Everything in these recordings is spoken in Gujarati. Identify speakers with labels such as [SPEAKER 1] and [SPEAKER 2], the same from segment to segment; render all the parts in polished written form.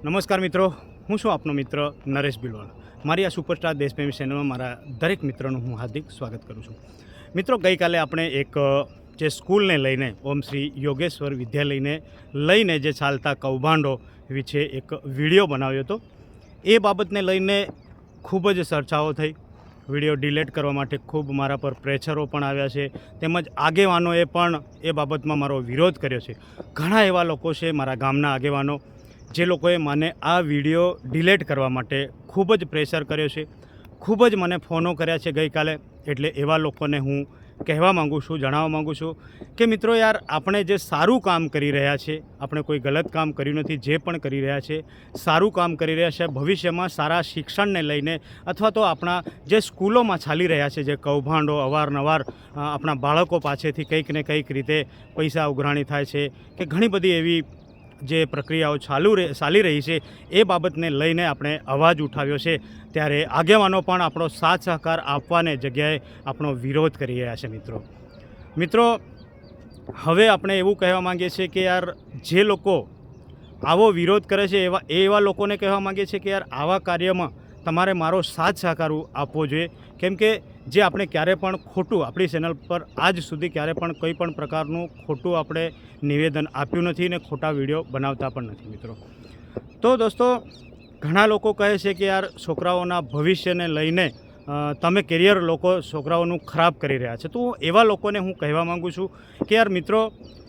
[SPEAKER 1] નમસ્કાર મિત્રો, હું છું આપનો મિત્ર નરેશ બિલવાલ. મારી આ સુપરસ્ટાર દેશપ્રેમી ચેનલમાં મારા દરેક મિત્રોનું હું હાર્દિક સ્વાગત કરું છું. મિત્રો, ગઈકાલે આપણે એક જે સ્કૂલને લઈને ઓમ શ્રી યોગેશ્વર વિદ્યાલયને લઈને જે ચાલતા કૌભાંડો વિશે એક વિડીયો બનાવ્યો હતો. એ બાબતને લઈને ખૂબ જ ચર્ચાઓ થઈ. વિડીયો ડિલીટ કરવા માટે ખૂબ મારા પર પ્રેશરો પણ આવ્યા છે, તેમજ આગેવાનોએ પણ એ બાબતમાં મારો વિરોધ કર્યો છે. ઘણા એવા લોકો છે મારા ગામના આગેવાનો જે લોકોએ મને આ વિડીયો ડિલીટ કરવા માટે ખૂબ જ પ્રેશર કર્યો છે, ખૂબ જ મને ફોનો કર્યા છે ગઈકાલે. એટલે એવા લોકોને હું કહેવા માગું છું, જણાવવા માગું છું કે મિત્રો યાર, આપણે જે સારું કામ કરી રહ્યા છે, આપણે કોઈ ગલત કામ કર્યું નથી. જે પણ કરી રહ્યા છે સારું કામ કરી રહ્યા છે. ભવિષ્યમાં સારા શિક્ષણને લઈને અથવા તો આપણા જે સ્કૂલોમાં ચાલી રહ્યા છે જે કૌભાંડો, અવારનવાર આપણા બાળકો પાસેથી કંઈક ને કંઈક રીતે પૈસા ઉઘરાણી થાય છે કે ઘણી બધી એવી જે પ્રક્રિયાઓ ચાલી રહી છે, એ બાબતને લઈને આપણે અવાજ ઉઠાવ્યો છે. ત્યારે આગેવાનો પણ આપણો સાથ સહકાર આપવાને જગ્યાએ આપણો વિરોધ કરી રહ્યા છે. મિત્રો હવે આપણે એવું કહેવા માંગીએ છીએ કે યાર, જે લોકો આવો વિરોધ કરે છે એવા લોકોને કહેવા માંગીએ છીએ કે યાર, આવા કાર્યમાં તમારે મારો સાથ સહકાર આપવો જોઈએ. કેમ કે જે આપણે ક્યારે પણ ખોટું આપણી ચેનલ પર આજ સુધી ક્યારે પણ કોઈ પણ પ્રકારનું ખોટું આપણે નિવેદન આપ્યું નથી ને ખોટા વિડીયો બનાવતા પણ નથી. મિત્રો, તો દોસ્તો, ઘણા લોકો કહે છે કે યાર, છોકરાઓના ભવિષ્યને લઈને તમે કેરિયર લોકો છોકરાઓનું ખરાબ કરી રહ્યા છે. તો એવા લોકોને હું કહેવા માગું છું કે યાર મિત્રો,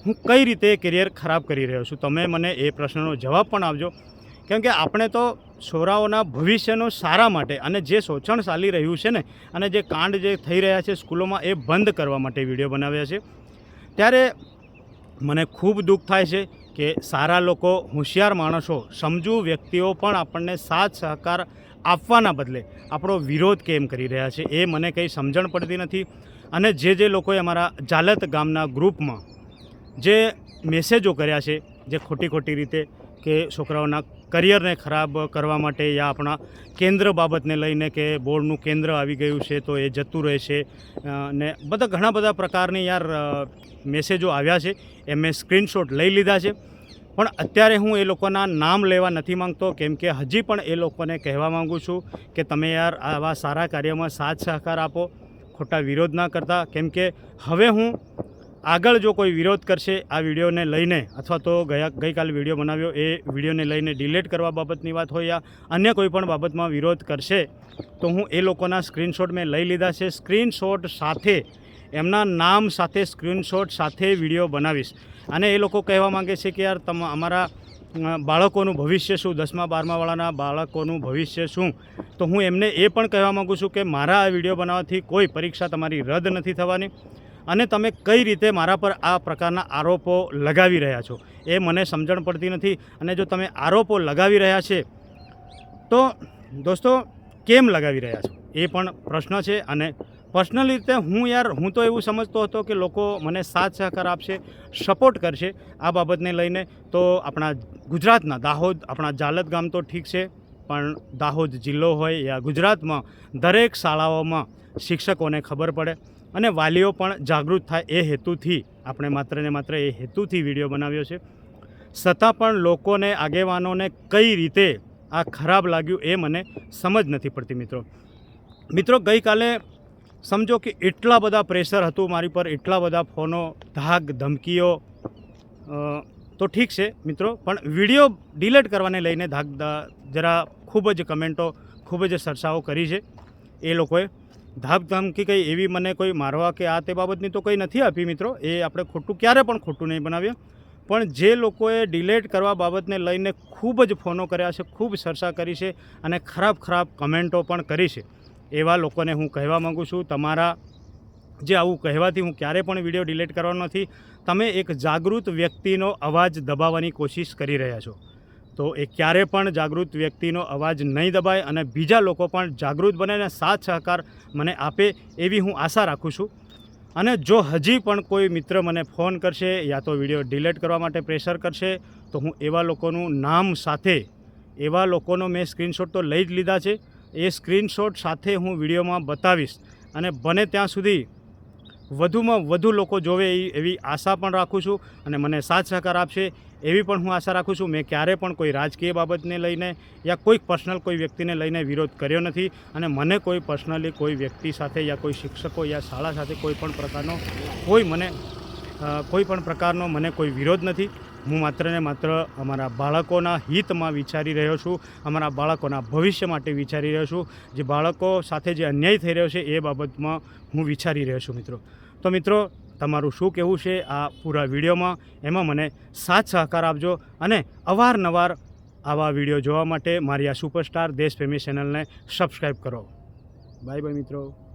[SPEAKER 1] હું કઈ રીતે કેરિયર ખરાબ કરી રહ્યો છું, તમે મને એ પ્રશ્નનો જવાબ પણ આપજો. કેમ કે આપણે તો છોકરાઓના ભવિષ્યનો સારા માટે અને જે શોષણ ચાલી રહ્યું છે ને, અને જે કાંડ જે થઈ રહ્યા છે સ્કૂલોમાં, એ બંધ કરવા માટે વિડીયો બનાવ્યા છે. ત્યારે મને ખૂબ દુઃખ થાય છે કે સારા લોકો, હોશિયાર માણસો, સમજુ વ્યક્તિઓ પણ આપણને સાથ સહકાર આપવાના બદલે આપણો વિરોધ કેમ કરી રહ્યા છે, એ મને કંઈ સમજણ પડતી નથી. અને જે લોકોએ અમારા જાલત ગામના ગ્રુપમાં જે મેસેજો કર્યા છે, જે ખોટી રીતે કે છોકરાઓના કરિયરને ખરાબ કરવા માટે, યા આપણા કેન્દ્ર બાબતને લઈને કે બોર્ડનું કેન્દ્ર આવી ગયું છે તો એ જતું રહેશે, ને ઘણા બધા પ્રકારની યાર મેસેજો આવ્યા છે. એ મેં સ્ક્રીનશોટ લઈ લીધા છે. પણ અત્યારે હું એ લોકોના નામ લેવા નથી માંગતો, કેમ કે હજી પણ એ લોકોને કહેવા માગું છું કે તમે યાર આવા સારા કાર્યમાં સાથ સહકાર આપો, ખોટા વિરોધ ના કરતા. કેમ કે હવે હું આગળ જો કોઈ વિરોધ કરશે આ વિડીયોને લઈને, અથવા તો ગઈકાલે વિડીયો બનાવ્યો એ વિડીયોને લઈને ડિલીટ કરવા બાબતની વાત હોય યા અન્ય કોઈ પણ બાબતમાં વિરોધ કરશે, તો હું એ લોકોના સ્ક્રીનશોટ મેં લઈ લીધા છે. સ્ક્રીનશોટ સાથે, એમના નામ સાથે સ્ક્રીનશોટ સાથે વિડીયો બનાવીશ. અને એ લોકો કહેવા માગે છે કે યાર, અમારા બાળકોનું ભવિષ્ય શું, 10મા 12માવાળાના બાળકોનું ભવિષ્ય શું. તો હું એમને એ પણ કહેવા માગું છું કે મારા આ વિડીયો બનાવવાથી કોઈ પરીક્ષા તમારી રદ નથી થવાની. અને તમે કઈ રીતે મારા પર આ પ્રકારના આરોપો લગાવી રહ્યા છો, એ મને સમજણ પડતી નથી. અને જો તમે આરોપો લગાવી રહ્યા છે તો દોસ્તો, કેમ લગાવી રહ્યા છો એ પણ પ્રશ્ન છે. અને પર્સનલી રીતે હું તો એવું સમજતો હતો કે લોકો મને સાથ સહકાર આપશે, સપોર્ટ કરશે આ બાબતને લઈને. તો આપણા ગુજરાતના દાહોદ, આપણા જાલત ગામ તો ઠીક છે, પણ દાહોદ જિલ્લો હોય યા ગુજરાતમાં દરેક શાળાઓમાં શિક્ષકોને ખબર પડે અને વાલીઓ પણ જાગૃત થાય, એ હેતુથી આપણે માત્ર ને માત્ર એ હેતુથી વિડીયો બનાવ્યો છે. છતાં પણ લોકોને, આગેવાનોને કઈ રીતે આ ખરાબ લાગ્યું એ મને સમજ નથી પડતી. મિત્રો, ગઈકાલે સમજો કે એટલા બધા પ્રેશર હતું મારી પર, એટલા બધા ફોનો, ધાક ધમકીઓ, તો ઠીક છે મિત્રો, પણ વિડીયો ડિલીટ કરવાને લઈને જરા ખૂબ જ કમેન્ટો, ખૂબ જ ચર્ચાઓ કરી છે. એ લોકોએ ધાક ધમકી કંઈ એવી મને કોઈ મારવા કે આ તે બાબતની તો કંઈ નથી આપી. મિત્રો, એ આપણે ક્યારે પણ ખોટું નહીં બનાવીએ. પણ જે લોકોએ ડિલીટ કરવા બાબતને લઈને ખૂબ જ ફોનો કર્યા છે, ખૂબ ચર્ચા કરી છે અને ખરાબ કમેન્ટો પણ કરી છે, એવા લોકોને હું કહેવા માગું છું, તમારા જે આવું કહેવાથી હું ક્યારે પણ વિડીયો ડિલીટ કરવાનો નથી. તમે એક જાગૃત વ્યક્તિનો અવાજ દબાવવાની કોશિશ કરી રહ્યા છો, તો એ ક્યારે પણ જાગૃત વ્યક્તિનો અવાજ નહીં દબાય અને બીજા લોકો પણ જાગૃત બને અને સાથ સહકાર મને આપે એવી હું આશા રાખું છું. અને જો હજી પણ કોઈ મિત્ર મને ફોન કરશે યા તો વિડીયો ડિલીટ કરવા માટે પ્રેશર કરશે, તો હું એવા લોકોનું નામ સાથે, એવા લોકોનો મેં સ્ક્રીનશોટ તો લઈ જ લીધા છે, એ સ્ક્રીનશોટ સાથે હું વિડીયોમાં બતાવીશ. અને બને ત્યાં સુધી વધુમાં વધુ લોકો જોવે એવી આશા પણ રાખું છું અને મને સાથ સહકાર આપશે એવી પણ હું આશા રાખું છું. મેં ક્યારે પણ કોઈ રાજકીય બાબતને લઈને યા કોઈક પર્સનલ કોઈ વ્યક્તિને લઈને વિરોધ કર્યો નથી અને મને કોઈ પર્સનલી કોઈ વ્યક્તિ સાથે યા કોઈ શિક્ષકો યા શાળા સાથે કોઈ પણ પ્રકારનો મને કોઈ વિરોધ નથી. હું માત્ર ને માત્ર અમારા બાળકોના હિતમાં વિચારી રહ્યો છું, અમારા બાળકોના ભવિષ્ય માટે વિચારી રહ્યો છું. જે બાળકો સાથે જે અન્યાય થઈ રહ્યો છે એ બાબતમાં હું વિચારી રહ્યો છું મિત્રો. તો મિત્રો, તમારું શું કહેવું છે આ પૂરા વિડીયોમાં, એમાં મને સાથ સહકાર આપજો અને અવારનવાર આવા વિડીયો જોવા માટે મારી આ સુપરસ્ટાર દેશપ્રેમી ચેનલને સબસ્ક્રાઈબ કરો. બાય બાય મિત્રો.